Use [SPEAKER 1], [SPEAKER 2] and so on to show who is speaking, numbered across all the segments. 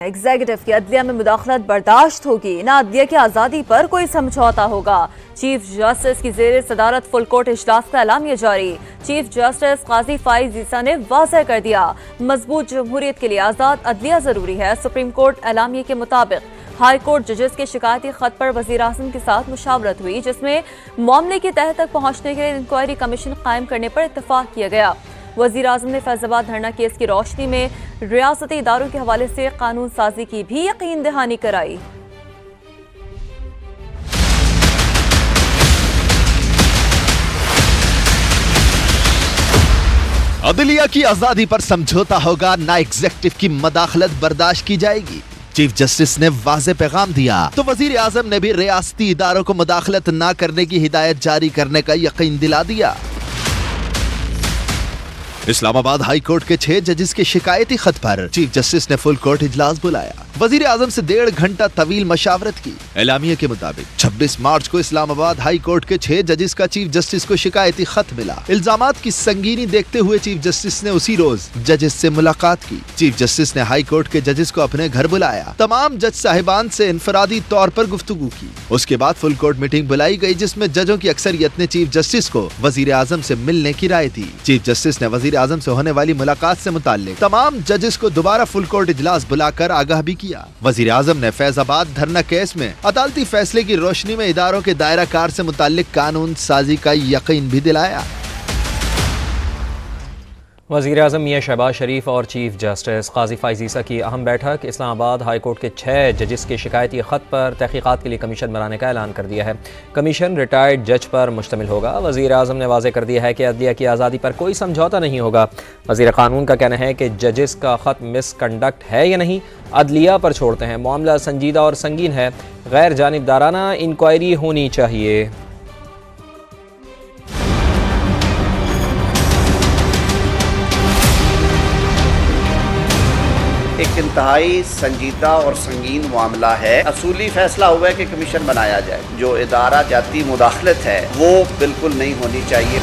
[SPEAKER 1] Executive की अदलिया में मुदाखलत बर्दाश्त होगी ना, अदलिया की आज़ादी पर कोई समझौता होगा। चीफ जस्टिस की जेर सदारत फुल कोर्ट इजलास का एलामिया जारी। चीफ जस्टिस काजी फाइज ईसा ने वाज़ह कर दिया, मजबूत जमहूरियत के लिए आज़ाद अदलिया जरूरी है। सुप्रीम कोर्ट एलामिया के मुताबिक हाई कोर्ट जजेस के शिकायती खत पर वज़ीर आज़म के साथ मुशावरत हुई, जिसमें मामले की तह तक पहुंचने के लिए इंक्वायरी कमीशन कायम करने पर इत्तफाक किया गया। वज़ीर आज़म ने फैज़ाबाद धरना केस की रोशनी में रियासती इदारों के हवाले से कानून साजी की भी यकीन दहानी कराई।
[SPEAKER 2] अदलिया की आजादी पर समझौता होगा ना, एग्जीक्यूटिव की मदाखलत बर्दाश्त की जाएगी। चीफ जस्टिस ने वाज़े पैगाम दिया तो वज़ीर आज़म ने भी रियासती इदारों को मदाखलत ना करने की हिदायत जारी करने का यकीन दिला दिया। इस्लामाबाद हाई कोर्ट के 6 जजेस के शिकायती खत पर चीफ जस्टिस ने फुल कोर्ट इजलास बुलाया। वजीर आजम से 1.5 घंटा तवील मशावरत की। एलामिया के मुताबिक 26 मार्च को इस्लामाबाद हाई कोर्ट के 6 जजेस का चीफ जस्टिस को शिकायती खत मिला। इल्जामात की संगीनी देखते हुए चीफ जस्टिस ने उसी रोज जजेस से मुलाकात की। चीफ जस्टिस ने हाई कोर्ट के जजेस को अपने घर बुलाया, तमाम जज साहिबान से इनफरादी तौर पर गुफ्तगू की। उसके बाद फुल कोर्ट मीटिंग बुलाई गई, जिसमें जजों की अक्सरियत ने चीफ जस्टिस को वजीर आजम से मिलने की राय दी। चीफ जस्टिस ने वजीर आजम से होने वाली मुलाकात से मुताल्लिक तमाम जजेस को दोबारा फुल कोर्ट इजलास बुलाकर आगाह भी किया। वजीर आजम ने फैजाबाद धरना केस में अदालती फैसले की रोशनी में इदारों के दायरा कार से मुताल्लिक कानून साजी का यकीन भी दिलाया।
[SPEAKER 3] वज़ीर आज़म मियां शहबाज शरीफ और चीफ जस्टिस काजी फाइज ईसा की अहम बैठक। इस्लामाबाद हाई कोर्ट के 6 जजेस के शिकायती खत पर तहकीकात के लिए कमीशन बनाने का ऐलान कर दिया है। कमीशन रिटायर्ड जज पर मुश्तमिल होगा। वज़ीर आज़म ने वाज़ेह कर दिया है कि अदलिया की आज़ादी पर कोई समझौता नहीं होगा। वज़ीर कानून का कहना है कि जजेस का खत मिसकंडक्ट है या नहीं, अदलिया पर छोड़ते हैं। मामला संजीदा और संगीन है, गैर जानिबदाराना इंक्वायरी होनी चाहिए।
[SPEAKER 4] एक इंतहाई संजीदा और संगीन मामला है। असूली फैसला हुआ है कि कमीशन बनाया जाए। जो इदारा जाती मुदाखलत है वो बिल्कुल नहीं होनी चाहिए।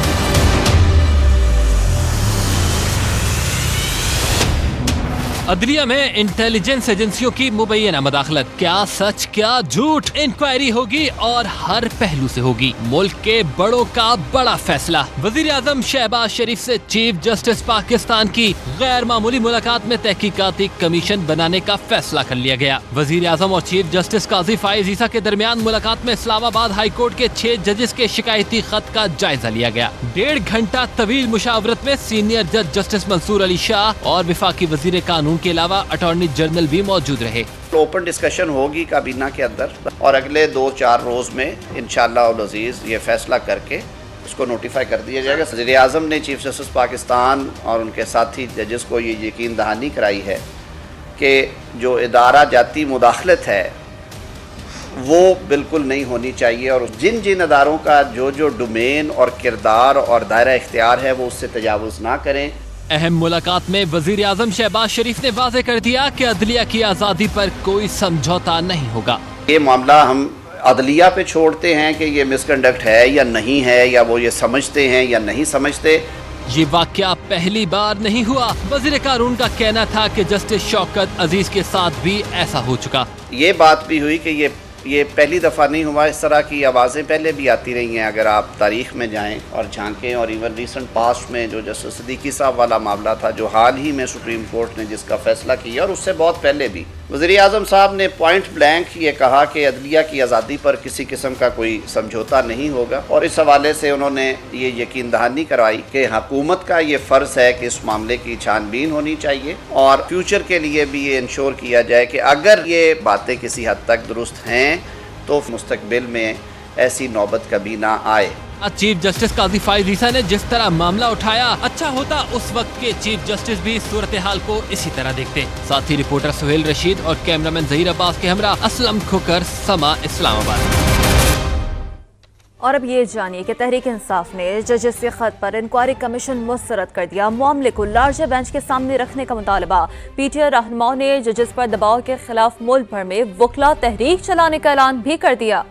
[SPEAKER 5] अदलिया में इंटेलिजेंस एजेंसियों की मुबैना मदाखलत, क्या सच क्या झूठ, इंक्वायरी होगी और हर पहलू से होगी। मुल्क के बड़ों का बड़ा फैसला। वजीर आजम शहबाज शरीफ से चीफ जस्टिस पाकिस्तान की गैर मामूली मुलाकात में तहकीकाती कमीशन बनाने का फैसला कर लिया गया। वजीर आजम और चीफ जस्टिस काजी फाइज ईसा के दरमियान मुलाकात में इस्लामाबाद हाई कोर्ट के 6 जजेस के शिकायती खत का जायजा लिया गया। 1.5 घंटा तवील मुशावरत में सीनियर जज जस्टिस मंसूर अली शाह और विफाकी वजीर कानून के अलावा अटॉर्नी जनरल भी मौजूद रहे।
[SPEAKER 4] ओपन डिस्कशन होगी काबीना के अंदर और अगले 2-4 रोज में इंशाअल्लाह उल अजीज ये फैसला करके उसको नोटिफाई कर दिया जाएगा। वज़ीर आज़म ने चीफ जस्टिस पाकिस्तान और उनके साथी जजेस को ये यकीन दहानी कराई है कि जो इदारा जाती मुदाखलत है वो बिल्कुल नहीं होनी चाहिए और जिन जिन अदारों का जो डोमेन और किरदार और दायरा इख्तियार है वो उससे तजावुज़ ना करें।
[SPEAKER 5] अहम मुलाकात में वजीर आजम शहबाज शरीफ ने वाज़ेह कर दिया कि अदलिया की आज़ादी पर कोई समझौता नहीं होगा।
[SPEAKER 4] ये मामला हम अदलिया पे छोड़ते हैं कि ये मिसकंडक्ट है या नहीं है, या वो ये समझते हैं या नहीं समझते।
[SPEAKER 5] ये वाकया पहली बार नहीं हुआ। वजीर कानून का कहना था कि जस्टिस शौकत अजीज के साथ भी ऐसा हो चुका।
[SPEAKER 4] ये बात भी हुई कि ये पहली दफ़ा नहीं हुआ। इस तरह की आवाज़ें पहले भी आती रही हैं। अगर आप तारीख़ में जाएं और झांकें, और इवन रिसेंट पास्ट में जो जस्टिस सिद्दीकी साहब वाला मामला था, जो हाल ही में सुप्रीम कोर्ट ने जिसका फैसला किया, और उससे बहुत पहले भी वज़ीर आज़म साहब ने पॉइंट ब्लैंक ये कहा कि अदलिया की आज़ादी पर किसी किस्म का कोई समझौता नहीं होगा। और इस हवाले से उन्होंने ये यकीन दहानी करवाई कि हुकूमत का ये फ़र्ज़ है कि इस मामले की छानबीन होनी चाहिए और फ्यूचर के लिए भी ये इंश्योर किया जाए कि अगर ये बातें किसी हद तक दुरुस्त हैं तो मुस्तकबिल में ऐसी नौबत कभी ना आए।
[SPEAKER 5] चीफ जस्टिस काजी फाइज ईसा ने जिस तरह मामला उठाया, अच्छा होता उस वक्त के चीफ जस्टिस भी सूरत हाल को इसी तरह देखते। साथी रिपोर्टर सुहेल रशीद और कैमरामैन जहीर अब्बास के हमरा असलम खोकर, समा, इस्लामाबाद।
[SPEAKER 1] और अब ये जानिए कि तहरीक इंसाफ ने जजेस के खत पर इंक्वायरी कमीशन मुस्तरद कर दिया। मामले को लार्जर बेंच के सामने रखने का मुतालबा। पीटीआई रहनुमाओं ने जजेस पर दबाव के खिलाफ मुल्क भर में वकला तहरीक चलाने का ऐलान भी कर दिया।